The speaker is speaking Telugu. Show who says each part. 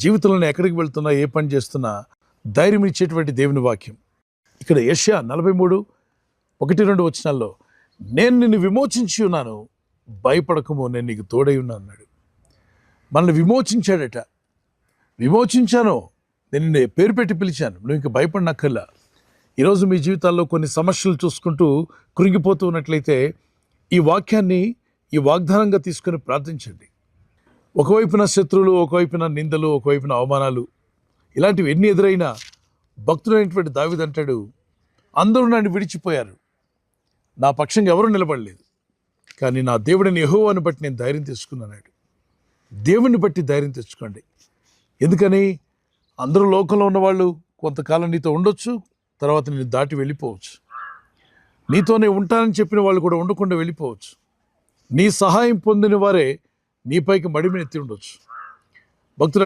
Speaker 1: జీవితంలో ఎక్కడికి వెళ్తున్నా, ఏ పని చేస్తున్నా ధైర్యం ఇచ్చేటువంటి దేవుని వాక్యం. ఇక్కడ యెషయా 43:1-2 వచనాల్లో, నేను నిన్ను విమోచించి ఉన్నాను, భయపడకము, నేను నీకు తోడై ఉన్నా అన్నాడు. మనల్ని విమోచించాడట. విమోచించాను, నేను నిన్ను పేరు పెట్టి పిలిచాను, నువ్వు ఇంక భయపడినక్కర్లా. ఈరోజు మీ జీవితాల్లో కొన్ని సమస్యలు చూసుకుంటూ కృంగిపోతూ ఉన్నట్లయితే ఈ వాక్యాన్ని ఈ వాగ్దానంగా తీసుకొని ప్రార్థించండి. ఒకవైపున శత్రువులు, ఒకవైపున నిందలు, ఒకవైపున అవమానాలు, ఇలాంటివి ఎన్ని ఎదురైనా భక్తుడైనటువంటి దావీదు అంటాడు, అందరూ నన్ను విడిచిపోయారు, నా పక్షంగా ఎవరూ నిలబడలేదు, కానీ నా దేవుడిని యెహోవాను బట్టి నేను ధైర్యం తెచ్చుకున్నాడు. దేవుని బట్టి ధైర్యం తెచ్చుకోండి. ఎందుకని? అందరూ లోకంలో ఉన్నవాళ్ళు కొంతకాలం నీతో ఉండొచ్చు, తర్వాత నేను దాటి వెళ్ళిపోవచ్చు. నీతోనే ఉంటానని చెప్పిన వాళ్ళు కూడా ఉండకుండా వెళ్ళిపోవచ్చు. నీ సహాయం పొందిన వారే నీపైకి మడిమెత్తి ఉండొచ్చు. భక్తుల